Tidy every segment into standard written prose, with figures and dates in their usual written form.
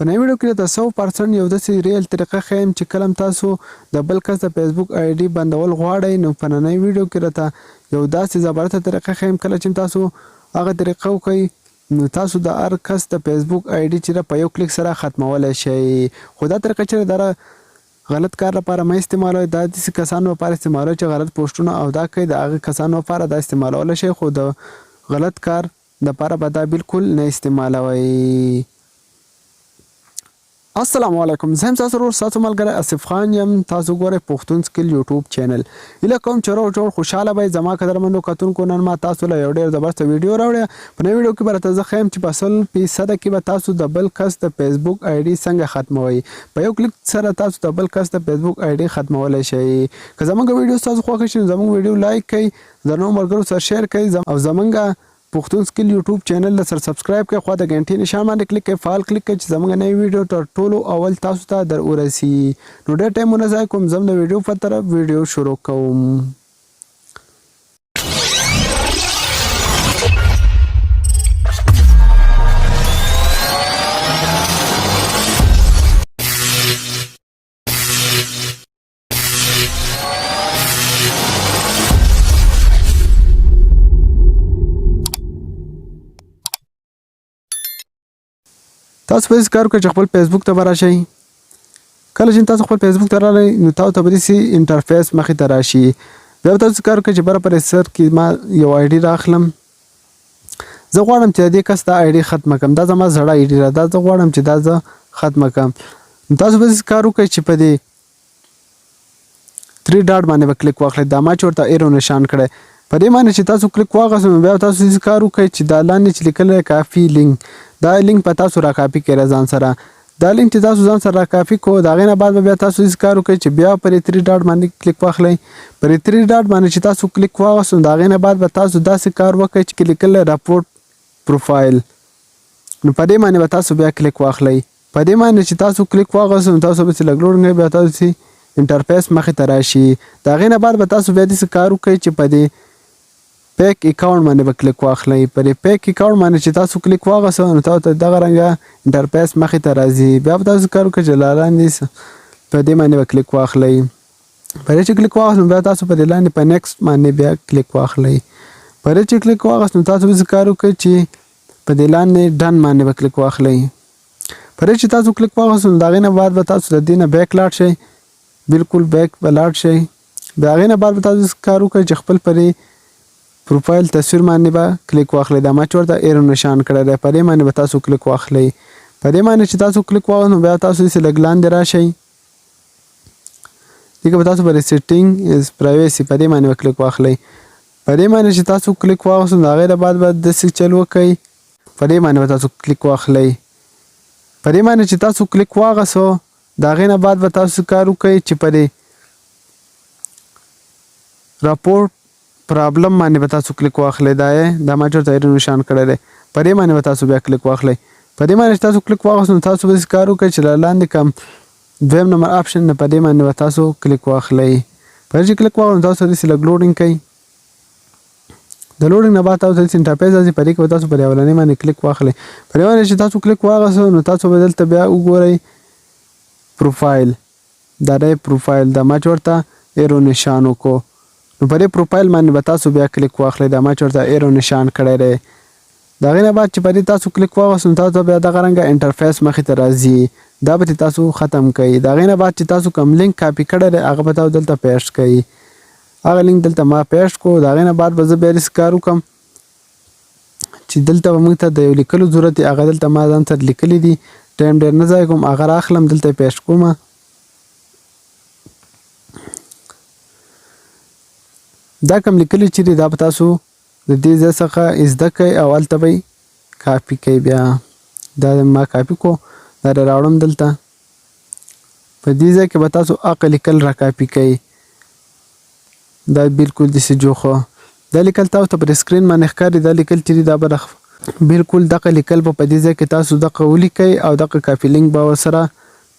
په نوې ویډیو کې د 100% یو داسې ریل طریقه ښیم چې کله تاسو د بل کس د فیسبوک آی ډي بندول غواړئ نو په نننۍ ویډیو کې راته یو داسې زبردسته طریقه ښیم. کله چې تاسو هغه طریقه وکړئ نو تاسو د هر کس د فیسبوک آی ډي چې په یو کلیک سره ختمولی شئ. خو دا طریقه چې دا غلط کار لپاره مه استعمالوئ. دا داسې کسانو لپاره استعمالوئ چې غلط پوسټونه او دا کوي. د هغه کسانو لپاره دا استعمالولی شئ خو د غلط کار لپاره به دا بالکل نه استعمالوئ. السلام علیکم، زه هم تاسو ورور ستاسو ملګری اسف خان یم. تاسو ګورئ پښتون سکل یوټیوب چینل. هیله کوم چې روغ جوړ خوشحاله به زما قدرمنو کتونکو. نن ما تاسو له یو ډېر زبردسته ویډیو راوړې. په نوې ویډیو کې به راته زه ښیم چې په 100% کې به تاسو د بل کس د فیسبوک آی ډي څنګه ختموئ. په یو کلیک سره تاسو د بل کس د فیسبوک آی ډي ختمولی شئ. که زموږ ویډیو تاسو خوښ شي نو زموږ ویډیو لایک کړئ، د نورو ملګرو سره شیر کړئ او زموږ پښتون سکل یوټیوب چینل له سره سبسکرایب کړئ. خوا د غنټې نشان باندې کلیک کړئ، فعال کلیک کړئ چې زموږ نوې ویډیو تر ټولو اول تاسو ته در ورسي. نو ډېر ټایم ونه ضایع کوم، زه د ویډیو په طرف ویډیو شروع کوم. تاسو به کار وکړئ چې خپل فیسبوک ته به راشئ. کله چې تاسو خپل فیسبوک ته راغلئ نو تاسو ته به داسې انټرفیس مخې ته راشي. بیا به تاسو کار وکړئ چې بره په رجسټر کې ما یو آی ډي راخلم. زه غواړم چې د دې کس د آی ډي ختمه کړم. دا زما زړه آی ډي ده، دا زه غواړم چې دا زه ختمه کړم. نو تاسو به داسې کار وکړئ چې په دې 3 ډاټ باندې به کلیک واخلئ. دا ما چې ورته ایرو نشان کړی. په دې باندې چې تاسو کلیک واخلئ نو بیا تاسو داسې کار وکړئ چې دا لاندې چې لیکلی کافي لینک، دا لینک په تاسو را کاپي کړئ ځان سره. دا لینک چې تاسو ځان سره را کاپي کړو د هغې نه بعد به بیا تاسو داسې کار وکړئ چې بیا پر 3 ډاټ باندې کلیک واخلئ. پر 3 ډاټ باندې چې تاسو کلیک واخلئ نو د هغې نه بعد به تاسو داسې کار وکړئ چې لیکلی راپورټ پروفایل. نو په دې باندې به تاسو بیا کلیک واخلئ. په دې باندې چې تاسو کلیک واخلئ نو تاسو به چې لږ لوډ کوي بیا تاسو انټرفیس مخې ته راشي. د هغې نه بعد به تاسو بیا داسې کار وکړئ چې په دې پیک اکاونټ باندې به کلیک واخلئ. پر پیک اکاونټ باندې چې تاسو کلیک واخلئ نو تاسو ته دغه رنګه انټرفیس مخې ته راځي. بیا به تاسو کار وکړئ چې لاندې په دې باندې به کلیک واخلئ. په دې چې کلیک واخلئ بیا تاسو په دې لاندې په نیکسټ باندې بیا کلیک واخلئ. په دې چې کلیک واخلئ نو تاسو به کار وکړئ چې په دې لاندې ډن باندې به کلیک واخلئ. په دې چې تاسو کلیک واخلئ نو د هغې نه بعد به تاسو د دې نه بیک لاړ شئ، بالکل بیک به لاړ شئ. د هغې نه بعد به تاسو کار وکړئ چې خپل پرې پروفایل تصویر باندې به کلیک واخلئ. دا ما چې ورته ایرو نشان کړی دی په دې باندې به تاسو کلیک واخلئ. په دې باندې چې تاسو کلیک واخلئ نو بیا تاسو داسې لږ لاندې راشئ. دغه به تاسو په سیټینګ از پرایویسي په دې باندې به کلیک واخلئ. په دې باندې چې تاسو کلیک واخلئ نو د هغې نه بعد به داسې چل وکئ. په دې باندې به تاسو کلیک واخلئ. په دې باندې چې تاسو کلیک واخلئ د هغې نه بعد به تاسو کار وکئ چې په دې راپورټ پرابلم باندې به تاسو کلیک واخلئ. دا ما چې ورته ایرو نشان کړی دی په دې باندې به تاسو بیا کلیک واخلئ. په دې باندې چې تاسو کلیک واخلئ نو تاسو به داسې کار وکړئ چې لاندې کوم دویم نمبر آپشن نه په دې باندې به تاسو کلیک واخلئ. په دې چې کلیک واخلئ نو تاسو داسې لږ لوډینګ کوئ. د لوډینګ نه بعد تاسو داسې انټرفیس راځي. په دې کې به تاسو پر اولنۍ باندې کلیک واخلئ. په دې باندې چې تاسو کلیک واخلئ نو تاسو به دلته بیا وګورئ پروفایل. دا دی پروفایل. دا ما چې ورته ایرو نشان وکړو نو په دې پروفایل باندې به تاسو بیا کلیک واخلئ. دا ما چې ورته ایرو نشان کړی دی. د هغې نه بعد چې په دې تاسو کلیک واخلئ نو تاسو بیا دغه رنګه انټرفیس مخې ته راځي. دا به تاسو ختم کړئ. د هغې نه بعد چې تاسو کوم لینک کاپي کړی دی هغه به تاسو دلته پیسټ کړئ. هغه لینک دلته ما پیسټ کړو. د هغې نه بعد به زه بیا داسې کار وکړم چې دلته به موږ ته د یو لیکلو ضرورت دی. هغه دلته ما ځان سره لیکلي دي. ټایم ډېر نه ضایع کوم، هغه راخلم دلته یې پیسټ کوم. دا کوم لیکلي چې دی دا به تاسو د دې ځای څخه زده کوئ او هلته به یې کاپي کوئ. بیا دا ما کاپي کړو، دا راوړم دلته. په دې ځای کې به تاسو هغه لیکل را کاپي کوئ. دا بالکل داسې جوخه دا لیکل تاسو ته پر سکرین باندې ښکاري. دا لیکل چې دی دا به بالکل دغه لیکل به په دې ځای کې تاسو دغه ولیکئ او دغه کاپي لینک به ورسره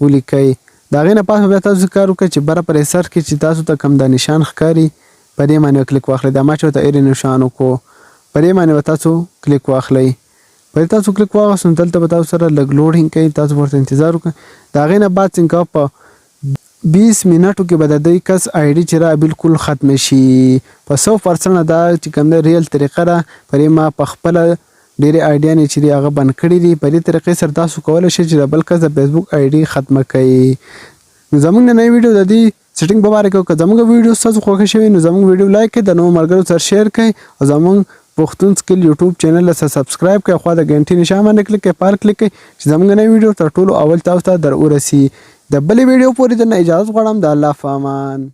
ولیکئ. د هغې نه پاس بیا تاسو کار وکړئ چې بره په سر کې چې تاسو ته کوم دا نشان ښکاري په دې باندې کلیک واخلئ. دا ما چې ورته ایرو نشان وکړو په دې باندې به تاسو کلیک واخلئ. په تاسو کلیک واغوسئ دلته به تاسو سره لږ لوډینګ کوي تاسو ورته انتظار وکړئ د هغې نه بعد څنګه په 20 منټو کې به د دې کس آی ډي چې را بالکل ختم شي په 100% دا چې کوم د ریل طریقه را پرې ما په خپل ډېرې آیډیانې چې هغه بند کړي دي په دې طریقې سره تاسو کولی شئ چې د بل کس د فیسبوک آی ډي ختمه کړئ نو زموږ نننۍ ویډیو د دې سیټینګ په باره کې که زموږ ویډیو ستاسو خوښه شوي نو زموږ ویډیو لایک کړئ د نوو ملګرو سره شیر کړئ او زموږ پښتون سکل یوټیوب چینل له سبسکرایب کړئ خوا د غنټې نښان باندې کلیک کړئ پر کلیک کړئ چې زموږ نوې ویډیو تر ټولو اول تاسو ته در ورسي د بلې ویډیو پورې درنه اجازه غواړم د الله په امان